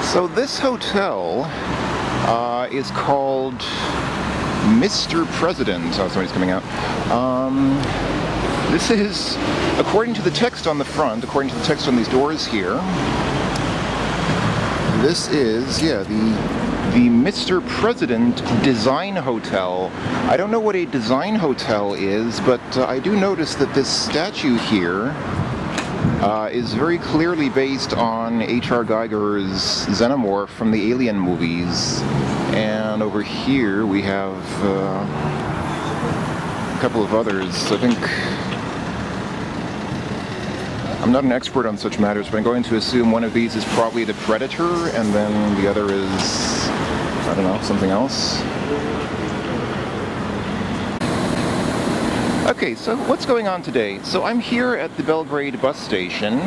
So this hotel is called Mr. President. Oh, somebody's coming out. This is, according to the text on the front, according to the text on these doors here, this is, yeah, the Mr. President Design Hotel. I don't know what a design hotel is, but I do notice that this statue here is very clearly based on H.R. Geiger's Xenomorph from the Alien movies. And over here we have a couple of others. I think, I'm not an expert on such matters, but I'm going to assume one of these is probably the Predator, and then the other is, I don't know, something else. Okay, so what's going on today? So I'm here at the Belgrade bus station,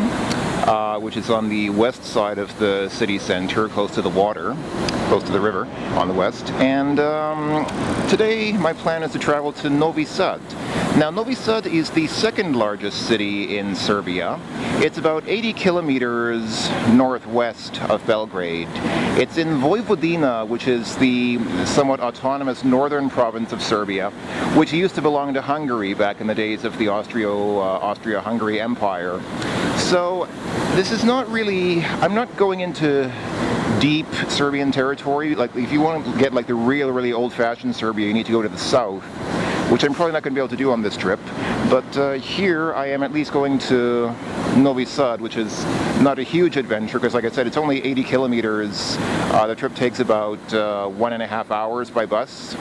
which is on the west side of the city center, close to the water, close to the river on the west. And today my plan is to travel to Novi Sad. Now, Novi Sad is the second largest city in Serbia. It's about 80 kilometers northwest of Belgrade. It's in Vojvodina, which is the somewhat autonomous northern province of Serbia, which used to belong to Hungary back in the days of the Austria-Hungary Empire. So this is not really, I'm not going into deep Serbian territory. Like, if you want to get like the really old-fashioned Serbia, you need to go to the south, which I'm probably not going to be able to do on this trip. But here I am at least going to Novi Sad, which is not a huge adventure, because like I said, it's only 80 kilometers. The trip takes about 1.5 hours by bus.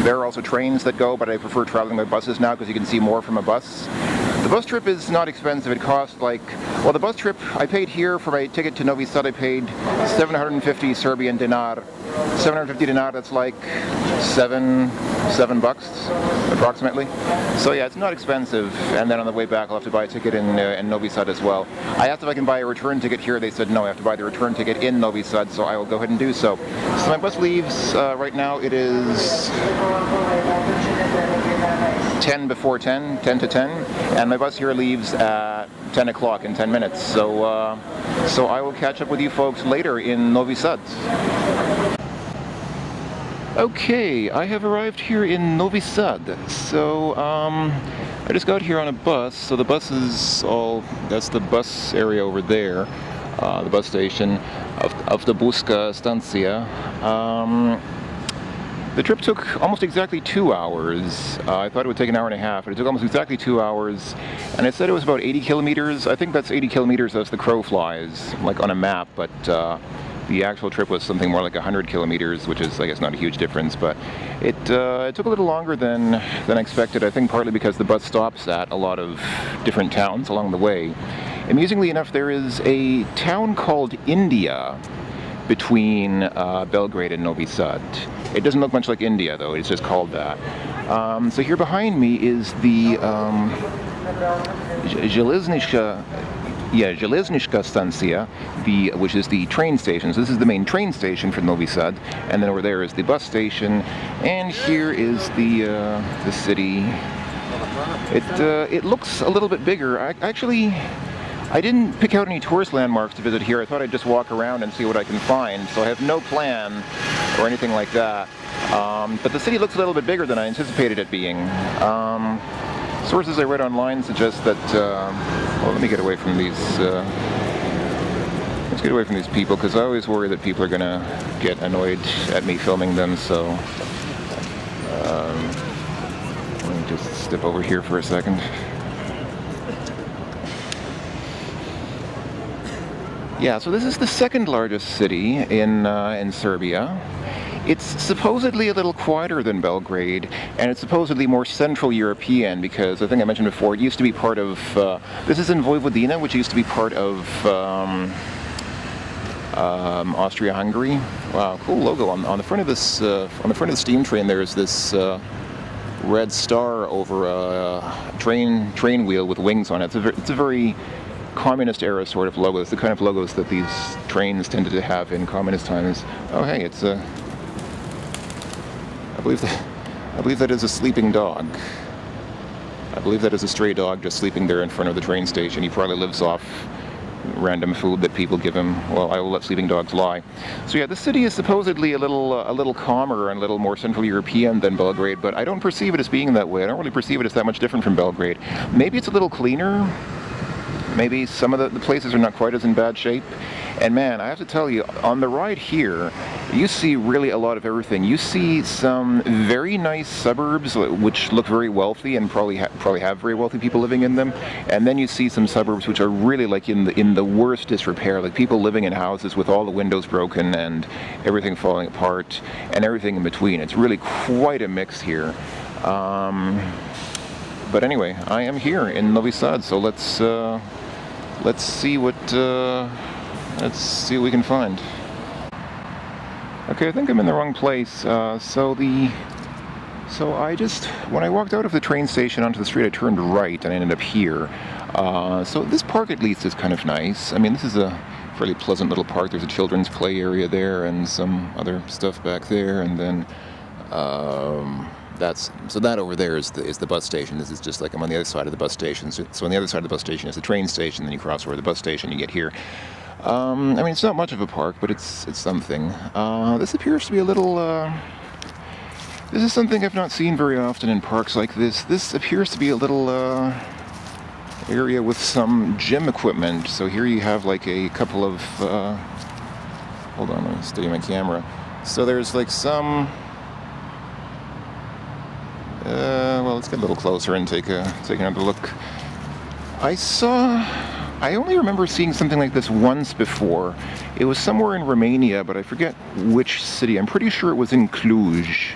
There are also trains that go, but I prefer traveling by buses now because you can see more from a bus. The bus trip is not expensive. It costs like, well, the bus trip I paid here for my ticket to Novi Sad, I paid 750 Serbian dinar. 750 dinar, that's like $7 approximately. So yeah, it's not expensive. And then on the way back I'll have to buy a ticket in Novi Sad as well. I asked if I can buy a return ticket here. They said no, I have to buy the return ticket in Novi Sad, so I will go ahead and do so. So my bus leaves right now. It is 10 before 10, 10 to 10, and my bus here leaves at 10 o'clock in 10 minutes. So so I will catch up with you folks later in Novi Sad. Okay, I have arrived here in Novi Sad. So I just got here on a bus. So the bus is all, that's the bus area over there, the bus station of the Buska Stancia. The trip took almost exactly 2 hours. I thought it would take an hour and a half, but it took almost exactly 2 hours. And I said it was about 80 kilometers. I think that's 80 kilometers as the crow flies, like on a map, but the actual trip was something more like 100 kilometers, which is, I guess, not a huge difference, but it took a little longer than expected, I think partly because the bus stops at a lot of different towns along the way. Amusingly enough, there is a town called India between Belgrade and Novi Sad. It doesn't look much like India, though. It's just called that. So here behind me is the Železnička Stancia, which is the train station. So this is the main train station for Novi Sad, and then over there is the bus station, and here is the city. It looks a little bit bigger. I didn't pick out any tourist landmarks to visit here. I thought I'd just walk around and see what I can find. So I have no plan or anything like that. But the city looks a little bit bigger than I anticipated it being. Sources I read online suggest that, well, let me get away from these, let's get away from these people, because I always worry that people are going to get annoyed at me filming them, so let me just step over here for a second. Yeah, so this is the second largest city in Serbia. It's supposedly a little quieter than Belgrade, and it's supposedly more Central European, because I think I mentioned before, it used to be part of, this is in Vojvodina, which used to be part of Austria-Hungary. Wow, cool logo on the front of this, on the front of the steam train. There's this red star over a train wheel with wings on it. It's a very communist era sort of logo. It's the kind of logos that these trains tended to have in communist times. Oh, hey, it's a. I believe that is a sleeping dog. I believe that is a stray dog just sleeping there in front of the train station. He probably lives off random food that people give him. Well, I will let sleeping dogs lie. So yeah, the city is supposedly a little calmer and a little more Central European than Belgrade, but I don't perceive it as being that way. I don't really perceive it as that much different from Belgrade. Maybe it's a little cleaner. Maybe some of the places are not quite as in bad shape. And man, I have to tell you, on the ride here, you see really a lot of everything. You see some very nice suburbs which look very wealthy and probably have very wealthy people living in them. And then you see some suburbs which are really like in the worst disrepair, like people living in houses with all the windows broken and everything falling apart and everything in between. It's really quite a mix here. But anyway, I am here in Novi Sad, so let's see what we can find. Okay, I think I'm in the wrong place. So when I walked out of the train station onto the street, I turned right and I ended up here. So this park at least is kind of nice. I mean, this is a fairly pleasant little park. There's a children's play area there and some other stuff back there, and then that over there is the bus station. This is just like I'm on the other side of the bus station. So on the other side of the bus station is the train station. Then you cross over the bus station, you get here. I mean, it's not much of a park, but it's something. This appears to be a little. This is something I've not seen very often in parks like this. This appears to be a little area with some gym equipment. So here you have like a couple of. Hold on, let me steady my camera. So there's like some. Well, let's get a little closer and take another look. I only remember seeing something like this once before. It was somewhere in Romania, but I forget which city. I'm pretty sure it was in Cluj.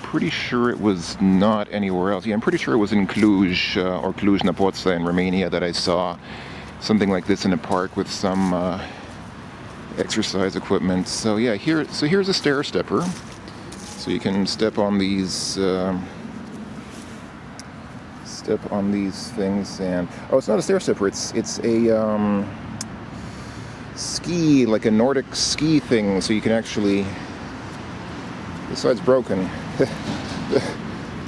Pretty sure it was not anywhere else. Yeah, I'm pretty sure it was in Cluj or Cluj-Napoca in Romania that I saw something like this in a park with some exercise equipment. So yeah, here's a stair stepper. So you can step on these things, and it's not a stair stepper. It's a ski, like a Nordic ski thing. So you can actually. The side's broken.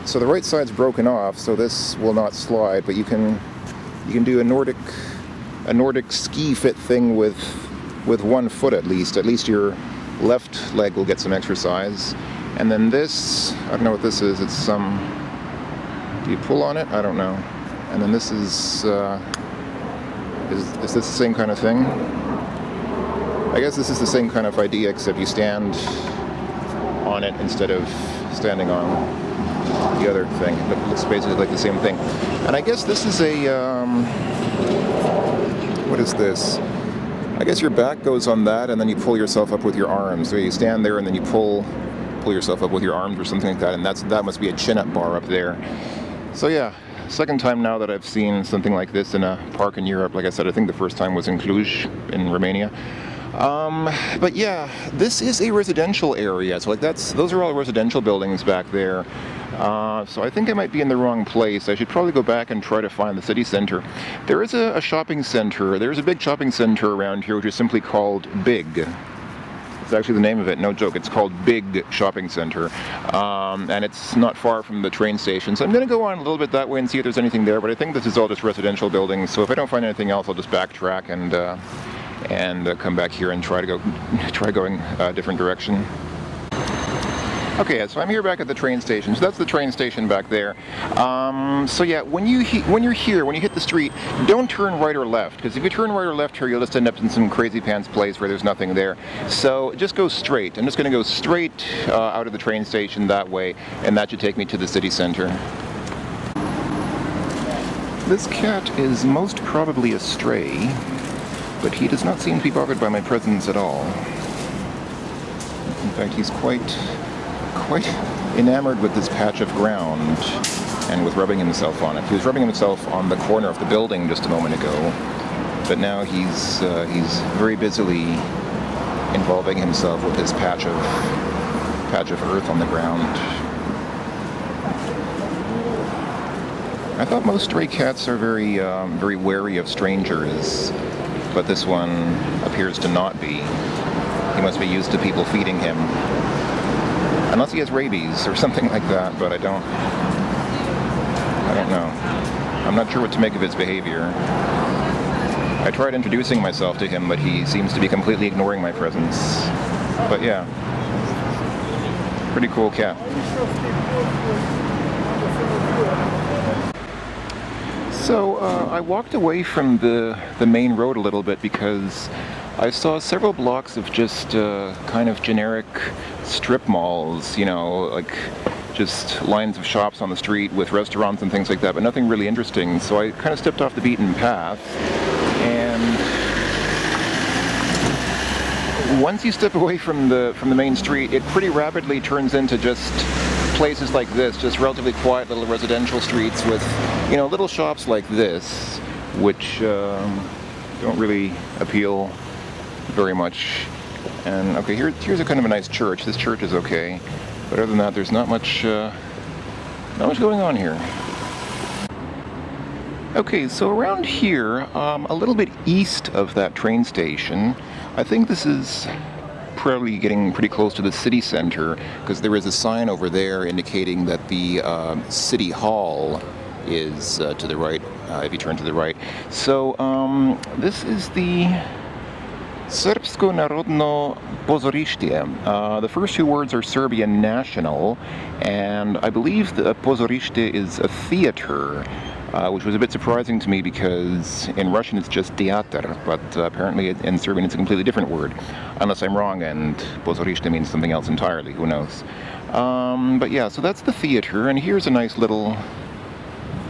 So the right side's broken off, so this will not slide. But you can do a Nordic ski fit thing with one foot at least. At least your left leg will get some exercise. And then this, I don't know what this is. It's some. Do you pull on it? I don't know. And then this is this the same kind of thing? I guess this is the same kind of idea, except you stand on it instead of standing on the other thing. But it looks basically like the same thing. And I guess this is a, what is this? I guess your back goes on that, and then you pull yourself up with your arms. So you stand there, and then you pull yourself up with your arms or something like that, and that must be a chin-up bar up there. So yeah, second time now that I've seen something like this in a park in Europe. Like I said, I think the first time was in Cluj in Romania. But yeah, this is a residential area. So like those are all residential buildings back there. So I think I might be in the wrong place. I should probably go back and try to find the city center. There is a shopping center. There's a big shopping center around here which is simply called Big. It's actually the name of it, no joke. It's called Big Shopping Center, and it's not far from the train station. So I'm going to go on a little bit that way and see if there's anything there, but I think this is all just residential buildings. So if I don't find anything else, I'll just backtrack and come back here and try going a different direction. Okay, so I'm here back at the train station. So that's the train station back there. So yeah, when you hit the street, don't turn right or left, because if you turn right or left here, you'll just end up in some crazy pants place where there's nothing there. So just go straight. I'm just going to go straight out of the train station that way, and that should take me to the city center. This cat is most probably a stray, but he does not seem to be bothered by my presence at all. In fact, he's quite enamored with this patch of ground and with rubbing himself on it. He was rubbing himself on the corner of the building just a moment ago, but now he's very busily involving himself with this patch of earth on the ground. I thought most stray cats are very wary of strangers, but this one appears to not be. He must be used to people feeding him. Unless he has rabies or something like that, but I don't know. I'm not sure what to make of his behavior. I tried introducing myself to him, but he seems to be completely ignoring my presence. But yeah, pretty cool cat. So I walked away from the main road a little bit because I saw several blocks of just kind of generic strip malls, you know, like just lines of shops on the street with restaurants and things like that, but nothing really interesting. So I kind of stepped off the beaten path, and once you step away from the main street, it pretty rapidly turns into just places like this, just relatively quiet little residential streets with, you know, little shops like this, which don't really appeal very much. And okay, here's a kind of a nice church. This church is okay, but other than that, there's not much going on here. Okay, so around here, a little bit east of that train station, I think this is probably getting pretty close to the city center, because there is a sign over there indicating that the city hall is to the right, if you turn to the right. So this is the Srpsko narodno pozorište. The first two words are Serbian national, and I believe the pozorište is a theater, which was a bit surprising to me because in Russian it's just teatr, but apparently in Serbian it's a completely different word, unless I'm wrong and pozorište means something else entirely, who knows. But yeah, so that's the theater, and here's a nice little,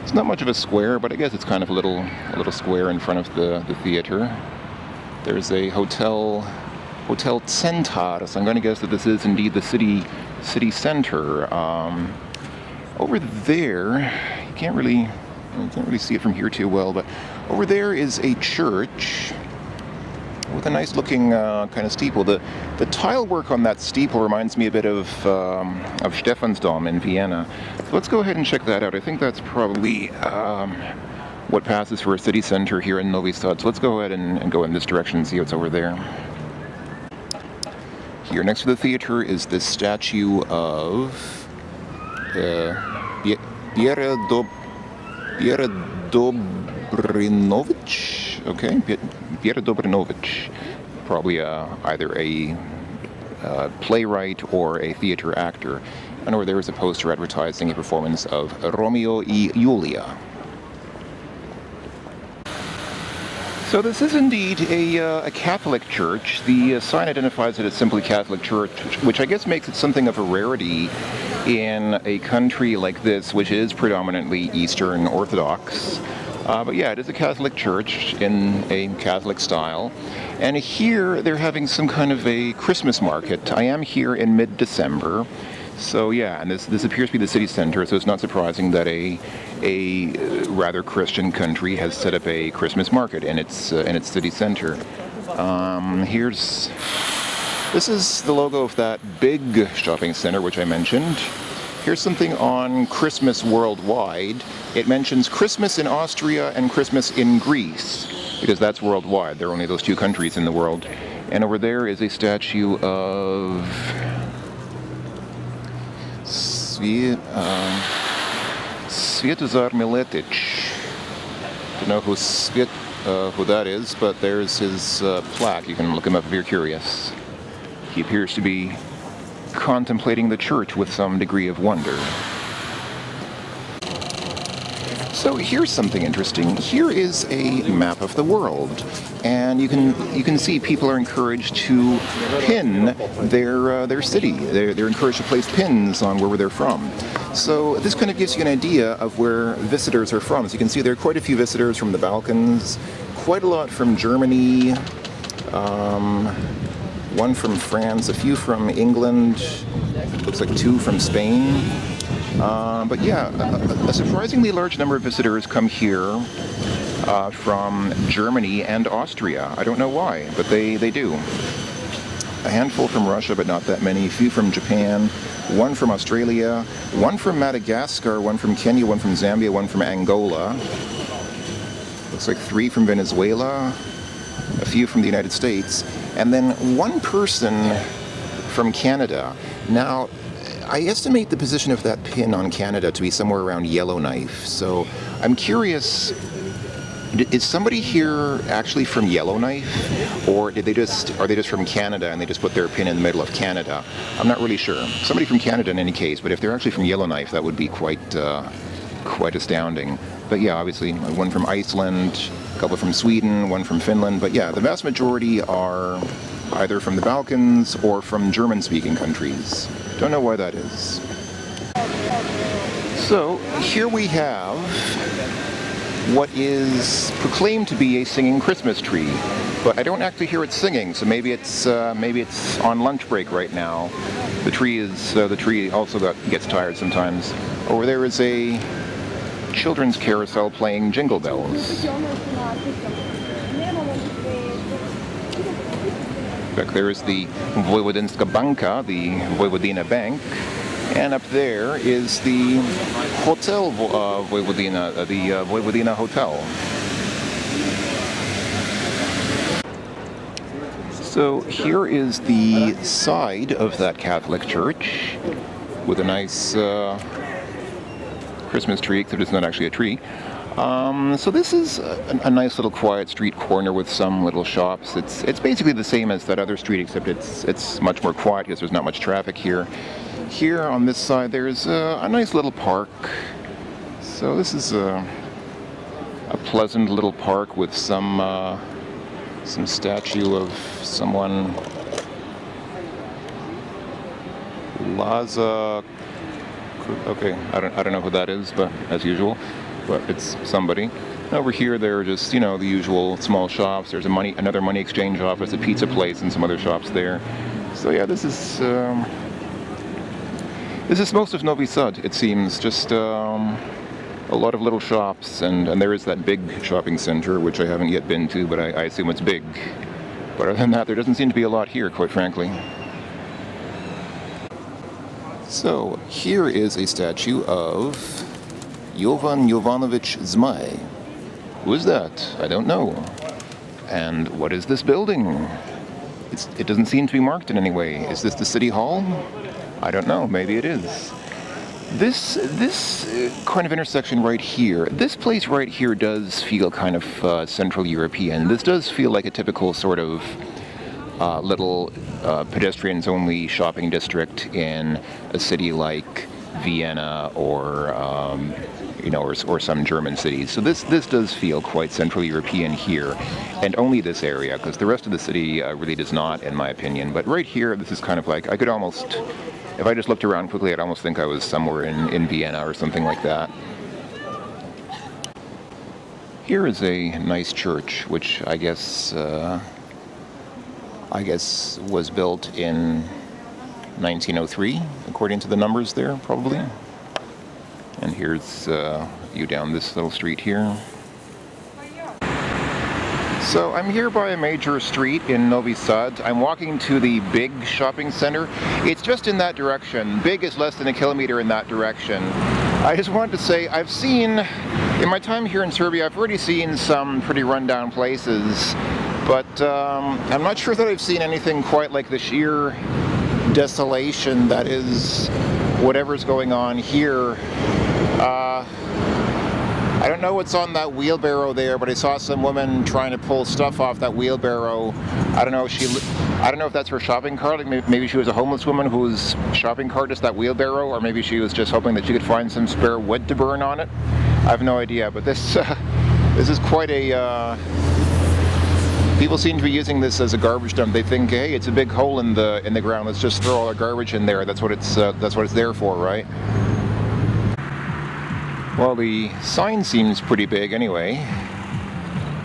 it's not much of a square, but I guess it's kind of a little square in front of the theater. There's a hotel Centar, so I'm going to guess that this is indeed the city center. Over there, you can't really see it from here too well, but over there is a church with a nice looking kind of steeple. The tile work on that steeple reminds me a bit of Stephansdom in Vienna. So let's go ahead and check that out. I think that's probably what passes for a city center here in Novi Sad. So let's go ahead and go in this direction and see what's over there. Here next to the theater is this statue of Pjera Dobrinovic. Okay, Pjera Dobrinovic. Probably either a playwright or a theater actor. And over there is a poster advertising a performance of Romeo y Julia. So this is indeed a Catholic church. The sign identifies it as simply Catholic Church, which I guess makes it something of a rarity in a country like this, which is predominantly Eastern Orthodox. But yeah, it is a Catholic church in a Catholic style. And here they're having some kind of a Christmas market. I am here in mid-December. So yeah, and this appears to be the city center, so it's not surprising that a rather Christian country has set up a Christmas market in its city center. This is the logo of that big shopping center which I mentioned. Here's something on Christmas worldwide. It mentions Christmas in Austria and Christmas in Greece, because that's worldwide. There are only those two countries in the world. And over there is a statue of Svetozar Miletic. Don't know who that is, but there's his plaque. You can look him up if you're curious. He appears to be contemplating the church with some degree of wonder. So here's something interesting. Here is a map of the world, and you can see people are encouraged to pin their city. They're encouraged to place pins on where they're from. So this kind of gives you an idea of where visitors are from. So you can see there are quite a few visitors from the Balkans, quite a lot from Germany, one from France, a few from England, looks like 2 from Spain. But yeah, a surprisingly large number of visitors come here from Germany and Austria. I don't know why, but they do. A handful from Russia, but not that many. A few from Japan, 1 from Australia, 1 from Madagascar, 1 from Kenya, 1 from Zambia, 1 from Angola. Looks like 3 from Venezuela, a few from the United States, and then 1 person from Canada. Now, I estimate the position of that pin on Canada to be somewhere around Yellowknife, so I'm curious Is somebody here actually from Yellowknife, or are they just from Canada and they just put their pin in the middle of Canada? I'm not really sure. Somebody from Canada in any case, but if they're actually from Yellowknife, that would be quite astounding. But yeah, obviously one from Iceland, a couple from Sweden, one from Finland. But yeah, the vast majority are either from the Balkans or from German-speaking countries. Don't know why that is. So here we have what is proclaimed to be a singing Christmas tree, but I don't actually hear it singing. So maybe it's on lunch break right now. The tree also gets tired sometimes. Over there is a children's carousel playing Jingle Bells. Back there is the Vojvodinska Banka, the Vojvodina Bank. And up there is the Hotel Vojvodina, the Vojvodina Hotel. So here is the side of that Catholic church with a nice Christmas tree, except it's not actually a tree. So this is a nice little quiet street corner with some little shops. It's basically the same as that other street, except it's much more quiet because there's not much traffic here. Here on this side there's a nice little park. So this is a pleasant little park with some statue of someone. Laza. Okay, I don't know who that is, but as usual, but it's somebody. Over here there are just, the usual small shops. There's another money exchange office, a pizza place, and some other shops there. So yeah, this is most of Novi Sad, it seems. Just a lot of little shops, and there is that big shopping center, which I haven't yet been to, but I assume it's big. But other than that, there doesn't seem to be a lot here, quite frankly. So, here is a statue of Jovan Jovanovic Zmaj. Who is that? I don't know. And what is this building? It doesn't seem to be marked in any way. Is this the City Hall? I don't know. Maybe it is. This kind of intersection right here, this place right here does feel kind of Central European. This does feel like a typical sort of little pedestrians-only shopping district in a city like Vienna or some German cities. So this does feel quite Central European here, and only this area, because the rest of the city really does not, in my opinion. But right here, this is kind of like, I could almost, if I just looked around quickly, I'd almost think I was somewhere in Vienna or something like that. Here is a nice church, which I guess was built in 1903, according to the numbers there, probably. And here's you down this little street here. So I'm here by a major street in Novi Sad. I'm walking to the big shopping center. It's just in that direction. Big is less than a kilometer in that direction. I just wanted to say, I've seen, in my time here in Serbia, I've already seen some pretty rundown places, but I'm not sure that I've seen anything quite like the sheer desolation that is whatever's going on here. I don't know what's on that wheelbarrow there, but I saw some woman trying to pull stuff off that wheelbarrow. I don't know if that's her shopping cart. Like maybe she was a homeless woman whose shopping cart is that wheelbarrow, or maybe she was just hoping that she could find some spare wood to burn on it. I have no idea, but this is quite a. People seem to be using this as a garbage dump. They think, hey, it's a big hole in the ground. Let's just throw all our garbage in there. That's what it's there for, right? Well, the sign seems pretty big anyway,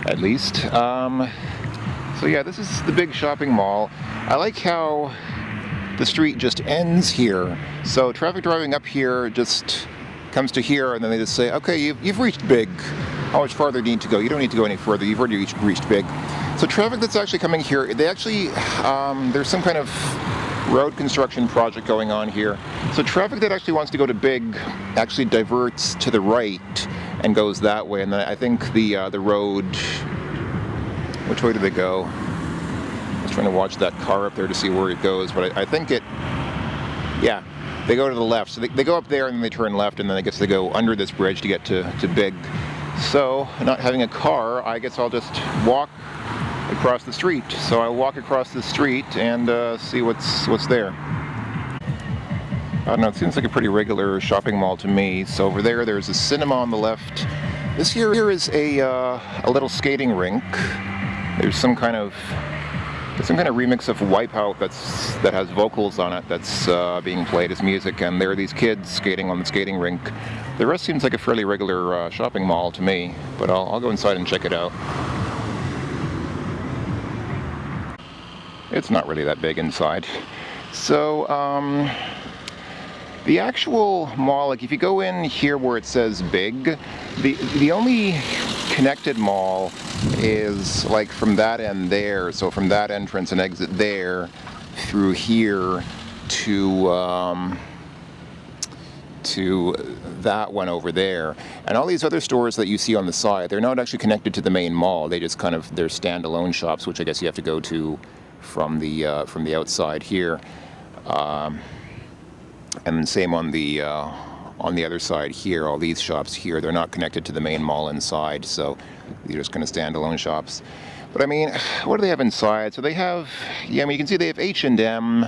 at least. So yeah, this is the big shopping mall. I like how the street just ends here. So traffic driving up here just comes to here, and then they just say, okay, you've reached big. How much farther do you need to go? You don't need to go any further. You've already reached big. So traffic that's actually coming here, they actually, there's some kind of road construction project going on here. So traffic that actually wants to go to Big actually diverts to the right and goes that way. And then I think the road, which way do they go? I was trying to watch that car up there to see where it goes, but I think yeah, they go to the left. So they go up there and then they turn left, and then I guess they go under this bridge to get to Big. So, not having a car, I guess I'll just walk across the street. So I'll walk across the street and see what's there. I don't know, it seems like a pretty regular shopping mall to me. So over there's a cinema on the left. This here is a little skating rink. There's some kind of remix of Wipeout that has vocals on it that's being played as music, and there are these kids skating on the skating rink. The rest seems like a fairly regular shopping mall to me, but I'll go inside and check it out. It's not really that big inside. So, the actual mall, like if you go in here where it says big, the only connected mall is like from that end there, so from that entrance and exit there through here to that one over there. And all these other stores that you see on the side, they're not actually connected to the main mall. They just kind of, they're standalone shops, which I guess you have to go to from the outside here. And same on the other side here, all these shops here, they're not connected to the main mall inside, so these are just kind of standalone shops. But I mean, what do they have inside? So they have, yeah, I mean, you can see they have H&M.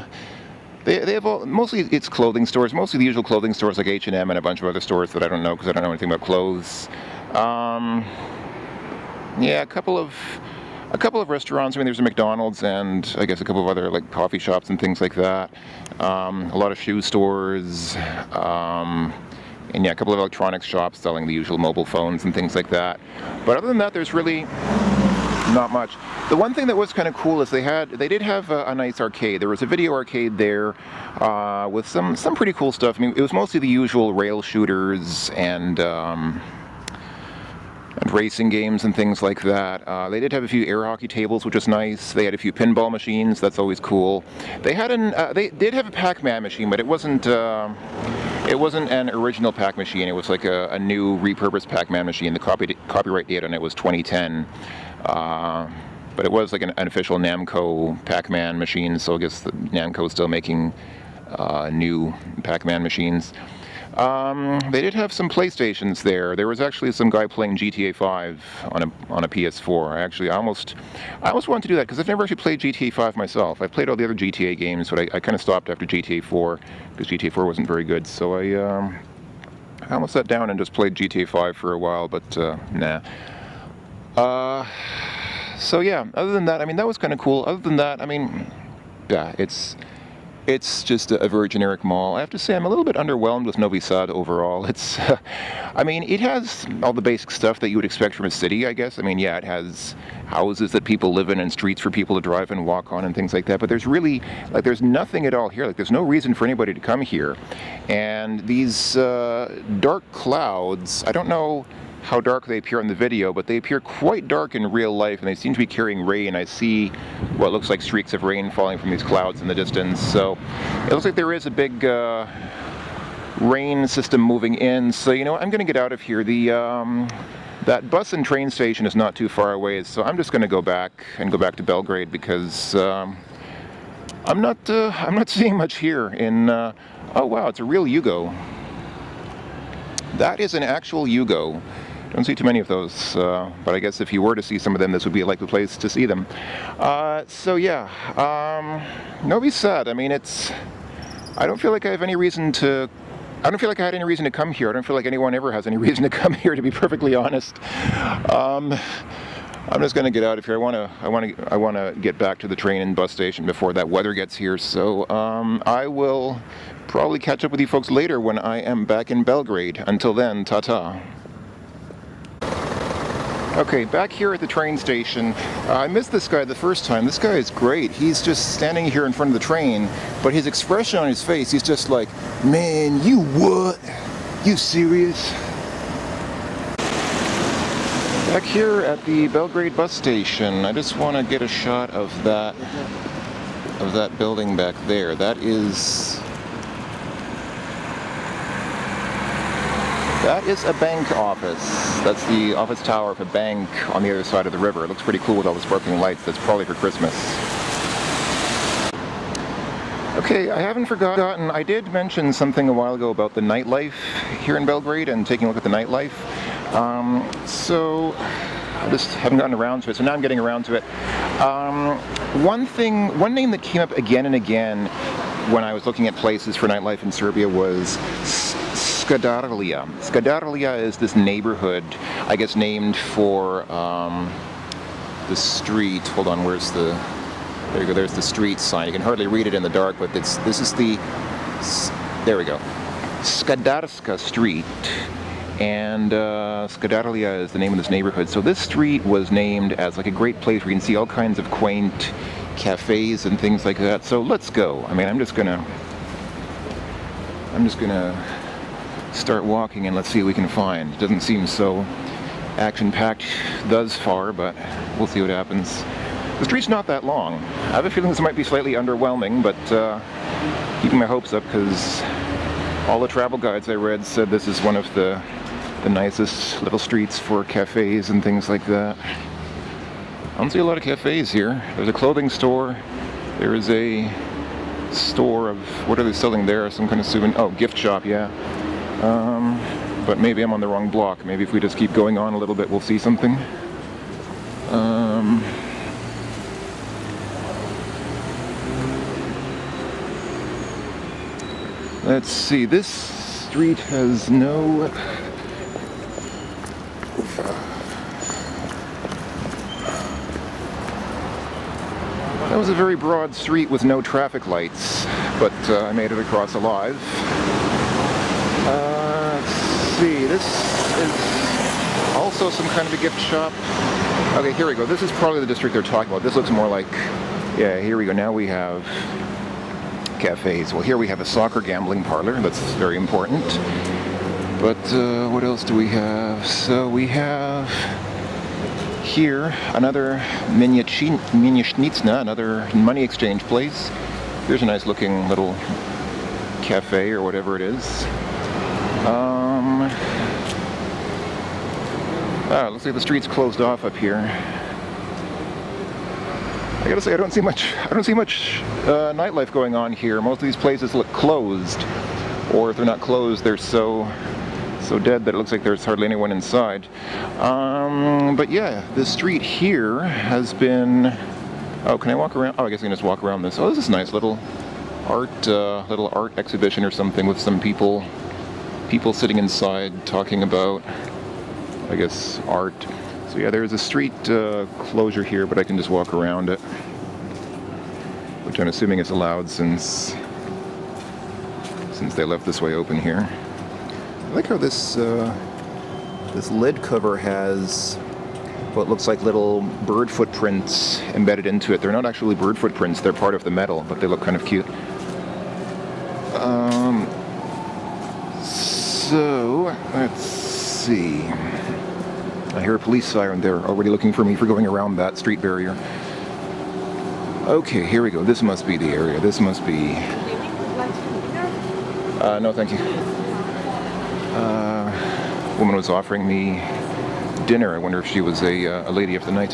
They have mostly it's clothing stores, mostly the usual clothing stores like H&M and a bunch of other stores that I don't know because I don't know anything about clothes. Yeah, a couple of restaurants. I mean, there's a McDonald's and I guess a couple of other like coffee shops and things like that. A lot of shoe stores, and yeah, a couple of electronics shops selling the usual mobile phones and things like that. But other than that, there's really not much. The one thing that was kind of cool is they did have a nice arcade. There was a video arcade there with some pretty cool stuff. I mean, it was mostly the usual rail shooters and racing games and things like that. They did have a few air hockey tables, which was nice. They had a few pinball machines. That's always cool. They had they did have a Pac-Man machine, but it wasn't an original Pac machine. It was like a new repurposed Pac-Man machine. The copyright date on it was 2010. But it was like an official Namco Pac-Man machine, so I guess Namco is still making new Pac-Man machines. They did have some PlayStations there. There was actually some guy playing GTA 5 on a PS4. I almost wanted to do that because I've never actually played GTA 5 myself. I've played all the other GTA games, but I kind of stopped after GTA 4 because GTA 4 wasn't very good. So I almost sat down and just played GTA 5 for a while, but nah. So yeah, other than that, I mean, that was kind of cool. Other than that, I mean, yeah, it's just a very generic mall. I have to say I'm a little bit underwhelmed with Novi Sad overall. It's, I mean, it has all the basic stuff that you would expect from a city, I guess. I mean, yeah, it has houses that people live in and streets for people to drive and walk on and things like that. But there's really, like, there's nothing at all here. Like, there's no reason for anybody to come here. And these dark clouds, I don't know how dark they appear in the video, but they appear quite dark in real life, and they seem to be carrying rain. I see what looks like streaks of rain falling from these clouds in the distance, so it looks like there is a big rain system moving in. So you know what, I'm going to get out of here. That bus and train station is not too far away, so I'm just going to go back to Belgrade because I'm not seeing much here in oh wow, it's a real Yugo. That is an actual Yugo. Don't see too many of those, but I guess if you were to see some of them, this would be a likely place to see them. So yeah, Novi Sad, I mean, I don't feel like I have any reason to, I don't feel like I had any reason to come here. I don't feel like anyone ever has any reason to come here, to be perfectly honest. I'm just going to get out of here. I want to get back to the train and bus station before that weather gets here, so I will probably catch up with you folks later when I am back in Belgrade. Until then, ta-ta. Okay, back here at the train station. I missed this guy the first time. This guy is great. He's just standing here in front of the train, but his expression on his face, he's just like, man, you what? You serious? Back here at the Belgrade bus station, I just want to get a shot of that building back there. That is a bank office. That's the office tower of a bank on the other side of the river. It looks pretty cool with all the sparkling lights. That's probably for Christmas. Okay, I haven't forgotten. I did mention something a while ago about the nightlife here in Belgrade and taking a look at the nightlife. So I just haven't gotten around to it, so now I'm getting around to it. One name that came up again and again when I was looking at places for nightlife in Serbia was Skadarlija. Skadarlija is this neighborhood, I guess named for the street. Hold on, where's the... There you go, there's the street sign. You can hardly read it in the dark, but this is the... There we go. Skadarska Street. And Skadarlija is the name of this neighborhood. So this street was named as like a great place where you can see all kinds of quaint cafes and things like that. So let's go. I mean, I'm just gonna start walking and let's see what we can find. It doesn't seem so action-packed thus far, but we'll see what happens. The street's not that long. I have a feeling this might be slightly underwhelming, but keeping my hopes up because all the travel guides I read said this is one of the nicest little streets for cafes and things like that. I don't see a lot of cafes here. There's a clothing store. There is a store of, what are they selling there? Some kind of souvenir, oh, gift shop, yeah. But maybe I'm on the wrong block. Maybe if we just keep going on a little bit, we'll see something. Let's see, this street has no... That was a very broad street with no traffic lights, but I made it across alive. Let's see, this is also some kind of a gift shop. Okay, here we go. This is probably the district they're talking about. This looks more like... Yeah, here we go. Now we have cafes. Well, here we have a soccer gambling parlor. That's very important. But what else do we have? So we have here another Minyashnitsna, another money exchange place. There's a nice looking little cafe or whatever it is. Looks like the street's closed off up here. I gotta say, I don't see much nightlife going on here. Most of these places look closed, or if they're not closed, they're so dead that it looks like there's hardly anyone inside. But yeah, the street here has been... Oh, can I walk around? Oh, I guess I can just walk around this. Oh, this is a nice little art exhibition or something with some people sitting inside talking about, I guess, art. So yeah, there's a street closure here, but I can just walk around it, which I'm assuming is allowed since they left this way open here. I like how this lid cover has what looks like little bird footprints embedded into it. They're not actually bird footprints, they're part of the metal, but they look kind of cute. So, let's see. I hear a police siren. They're already looking for me for going around that street barrier. Okay, here we go. This must be the area. This must be... no, thank you. Woman was offering me dinner. I wonder if she was a lady of the night.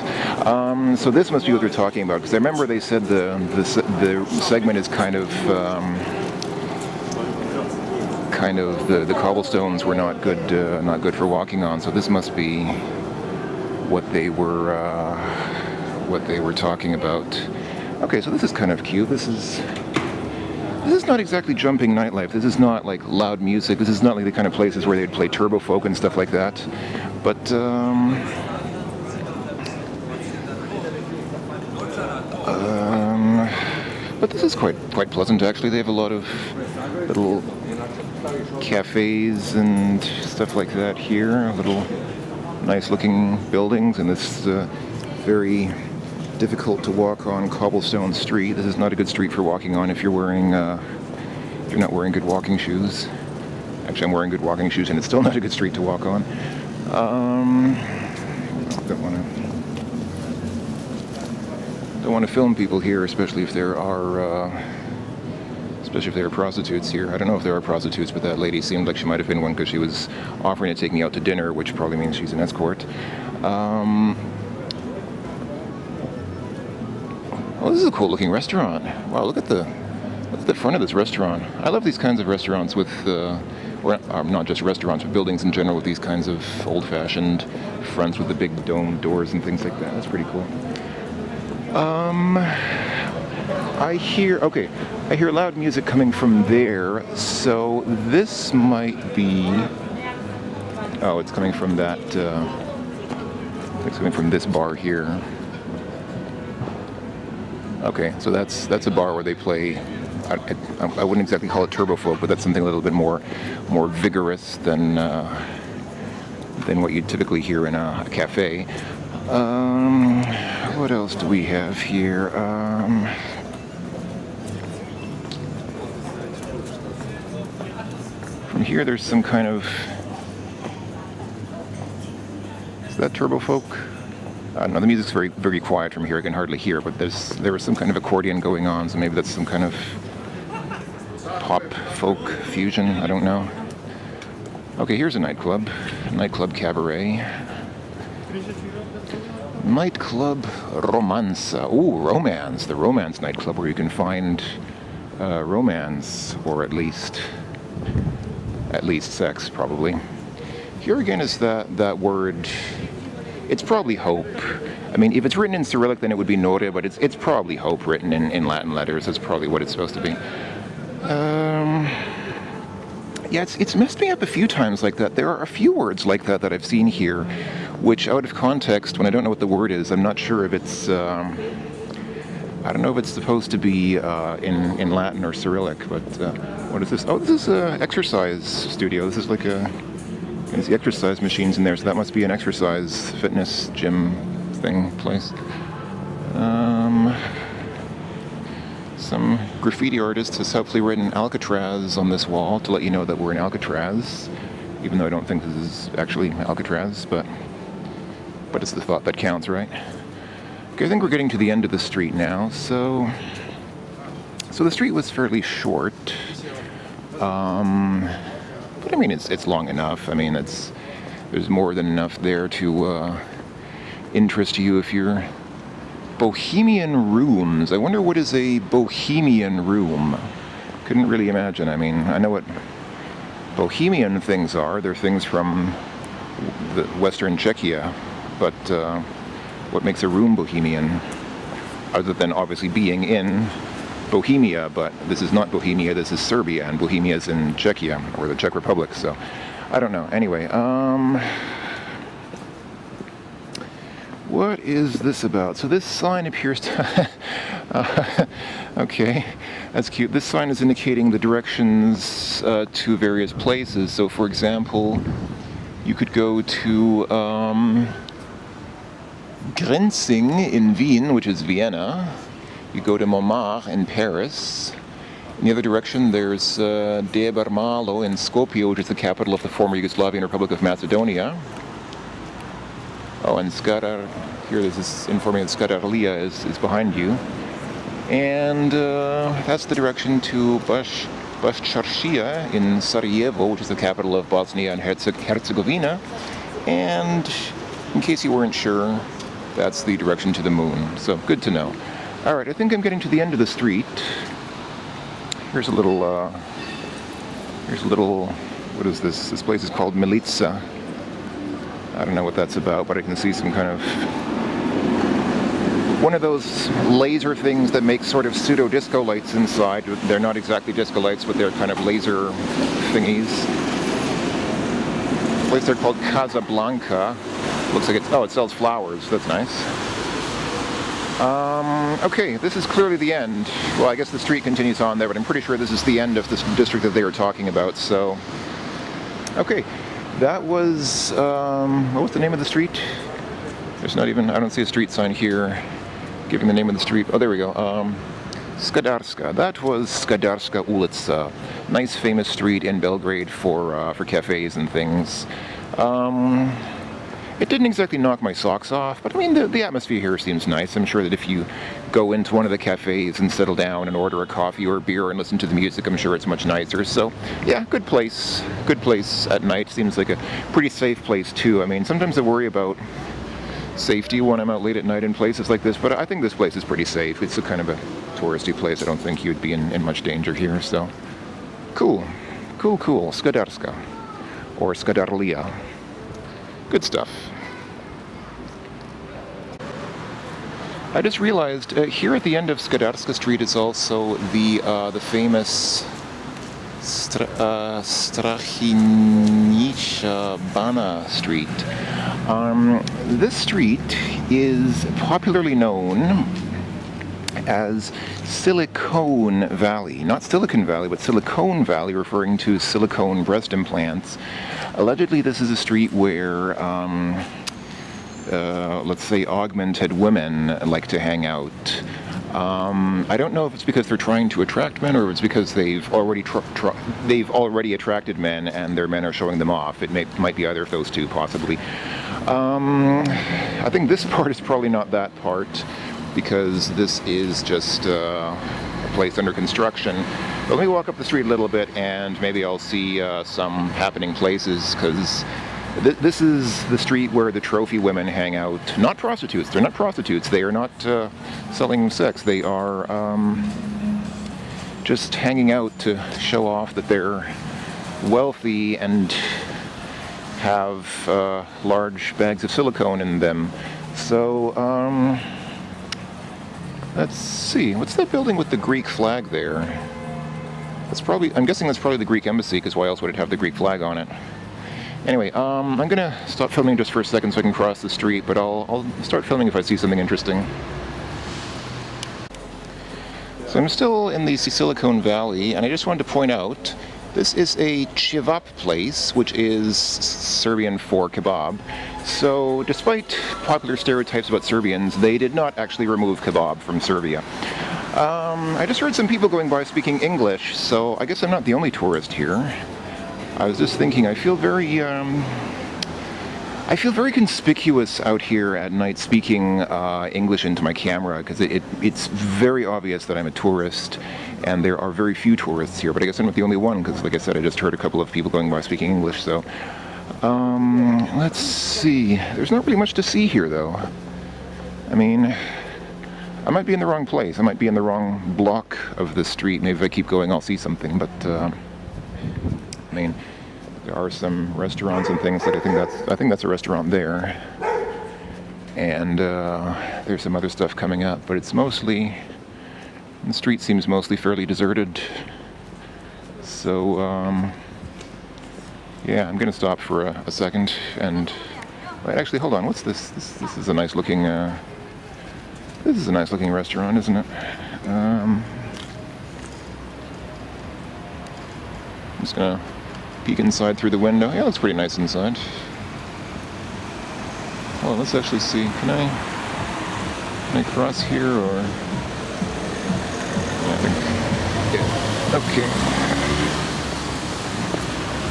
So this must be what they're talking about, because I remember they said the segment is kind of the cobblestones were not good for walking on. So this must be what they were talking about. Okay, so this is kind of cute. This is not exactly jumping nightlife. This is not like loud music. This is not like the kind of places where they'd play turbo folk and stuff like that. But this is quite pleasant actually. They have a lot of little cafes and stuff like that here. Little nice looking buildings, and this very difficult to walk on cobblestone street. This is not a good street for walking on if you're not wearing good walking shoes. Actually, I'm wearing good walking shoes, and it's still not a good street to walk on. Don't want to film people here, especially if there are prostitutes here. I don't know if there are prostitutes, but that lady seemed like she might have been one because she was offering to take me out to dinner, which probably means she's an escort. Oh, this is a cool looking restaurant. Wow, look at the front of this restaurant. I love these kinds of restaurants with not just restaurants, but buildings in general with these kinds of old-fashioned fronts with the big dome doors and things like that. That's pretty cool. I hear loud music coming from there, so this might be, oh, it's coming from that, it's coming from this bar here. Okay, so that's a bar where they play, I wouldn't exactly call it turbo folk, but that's something a little bit more vigorous than what you'd typically hear in a cafe. What else do we have here? From here, there's some kind of, is that turbo folk? I don't know, the music's very, very quiet from here, I can hardly hear, but there was some kind of accordion going on, so maybe that's some kind of pop folk fusion, I don't know. Okay, here's a nightclub cabaret. Nightclub Romanza. Ooh, Romance, the Romance nightclub where you can find romance, or at least sex, probably. Here again is that word. It's probably hope. I mean, if it's written in Cyrillic, then it would be Nore, but it's probably hope written in Latin letters. That's probably what it's supposed to be. Yeah, it's messed me up a few times like that. There are a few words like that I've seen here, which out of context, when I don't know what the word is, I'm not sure if it's, I don't know if it's supposed to be in Latin or Cyrillic, but what is this? Oh, this is an exercise studio. This is like a, you can see exercise machines in there, so that must be an exercise fitness gym thing place. Some graffiti artist has helpfully written Alcatraz on this wall to let you know that we're in Alcatraz, even though I don't think this is actually Alcatraz, but it's the thought that counts, right? Okay, I think we're getting to the end of the street now, so the street was fairly short, but I mean it's long enough. I mean there's more than enough there to interest you if you're Bohemian rooms. I wonder what is a Bohemian room. Couldn't really imagine. I mean, I know what Bohemian things are. They're things from the Western Czechia, but what makes a room Bohemian? Other than obviously being in Bohemia, but this is not Bohemia, this is Serbia, and Bohemia is in Czechia, or the Czech Republic, so I don't know. Anyway, what is this about? So this sign appears to... okay, that's cute. This sign is indicating the directions to various places. So for example, you could go to Grenzing in Wien, which is Vienna. You go to Montmartre in Paris. In the other direction, there's Debar-Malo in Skopje, which is the capital of the former Yugoslavian Republic of Macedonia. Oh, and Skadar, here this is informing that Skadarlia is behind you. And that's the direction to Baščaršija in Sarajevo, which is the capital of Bosnia and Herzegovina. And in case you weren't sure, that's the direction to the moon. So good to know. All right, I think I'm getting to the end of the street. Here's a little, what is this? This place is called Milica. I don't know what that's about, but I can see some kind of one of those laser things that make sort of pseudo disco lights inside. They're not exactly disco lights, but they're kind of laser thingies. The place they're called Casablanca. Looks like it sells flowers. That's nice. Okay, this is clearly the end. Well, I guess the street continues on there, but I'm pretty sure this is the end of this district that they were talking about, so... Okay. That was, what was the name of the street? There's not even, I don't see a street sign here giving the name of the street. Oh, there we go. Skadarska. That was Skadarska ulica. Nice famous street in Belgrade for cafes and things. It didn't exactly knock my socks off, but I mean, the atmosphere here seems nice. I'm sure that if you go into one of the cafes and settle down and order a coffee or a beer and listen to the music, I'm sure it's much nicer. So, yeah, good place. Good place at night. Seems like a pretty safe place, too. I mean, sometimes I worry about safety when I'm out late at night in places like this, but I think this place is pretty safe. It's a kind of a touristy place. I don't think you'd be in much danger here, so cool. Cool, cool. Skadarska. Or Skadarlia. Good stuff. I just realized here at the end of Skadarska Street is also the famous Strahinica Bana Street. This street is popularly known as Silicone Valley. Not Silicon Valley, but Silicone Valley, referring to silicone breast implants. Allegedly, this is a street where let's say augmented women like to hang out. I don't know if it's because they're trying to attract men, or if it's because they've already attracted men and their men are showing them off. It might be either of those two, possibly. I think this part is probably not that part, because this is just a place under construction. But let me walk up the street a little bit and maybe I'll see some happening places, because this is the street where the trophy women hang out. Not prostitutes. They're not prostitutes. They are not selling sex. They are just hanging out to show off that they're wealthy and have large bags of silicone in them. So, let's see. What's that building with the Greek flag there? I'm guessing that's probably the Greek embassy, because why else would it have the Greek flag on it? Anyway, I'm gonna stop filming just for a second so I can cross the street, but I'll start filming if I see something interesting. So I'm still in the Silicon Valley, and I just wanted to point out, this is a Chivap place, which is Serbian for kebab. So despite popular stereotypes about Serbians, they did not actually remove kebab from Serbia. I just heard some people going by speaking English, so I guess I'm not the only tourist here. I was just thinking, I feel very conspicuous out here at night speaking English into my camera, because it's very obvious that I'm a tourist, and there are very few tourists here, but I guess I'm not the only one, because like I said, I just heard a couple of people going by speaking English, so... let's see. There's not really much to see here, though. I mean, I might be in the wrong place. I might be in the wrong block of the street. Maybe if I keep going, I'll see something, but... I mean, there are some restaurants and things that I think that's a restaurant there, and there's some other stuff coming up, but it's mostly, the street seems mostly fairly deserted. So yeah, I'm gonna stop for a second and wait, actually, hold on. What's this? This is a nice looking restaurant, isn't it? I'm just gonna peek inside through the window. Yeah, it looks pretty nice inside. Well, let's actually see. Can I cross here, or? Yeah, I think. Yeah. Okay.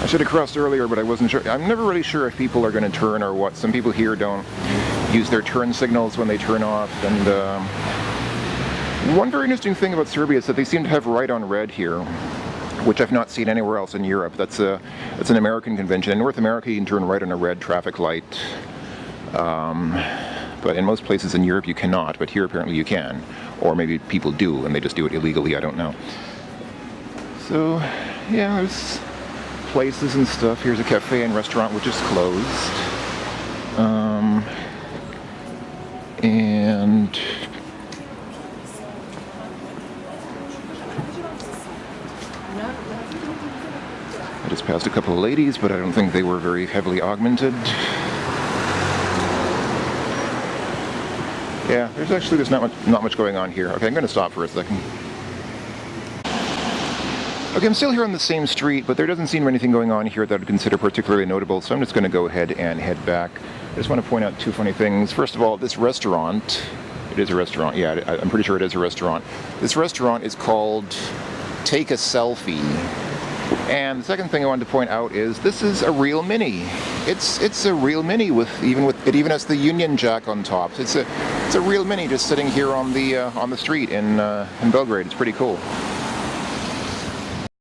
I should have crossed earlier, but I wasn't sure. I'm never really sure if people are going to turn or what. Some people here don't use their turn signals when they turn off, and one very interesting thing about Serbia is that they seem to have right on red here, which I've not seen anywhere else in Europe. That's an American convention. In North America, you can turn right on a red traffic light, but in most places in Europe you cannot, but here apparently you can. Or maybe people do, and they just do it illegally, I don't know. So, yeah, there's places and stuff. Here's a cafe and restaurant which is closed. And... I just passed a couple of ladies, but I don't think they were very heavily augmented. Yeah, there's not much going on here. Okay, I'm going to stop for a second. Okay, I'm still here on the same street, but there doesn't seem anything going on here that I'd consider particularly notable, so I'm just going to go ahead and head back. I just want to point out two funny things. First of all, this restaurant, it is a restaurant, yeah, I'm pretty sure it is a restaurant. This restaurant is called Take a Selfie. And the second thing I wanted to point out is this is a real Mini. It's a real Mini it even has the Union Jack on top. It's a real Mini just sitting here on the street in Belgrade. It's pretty cool.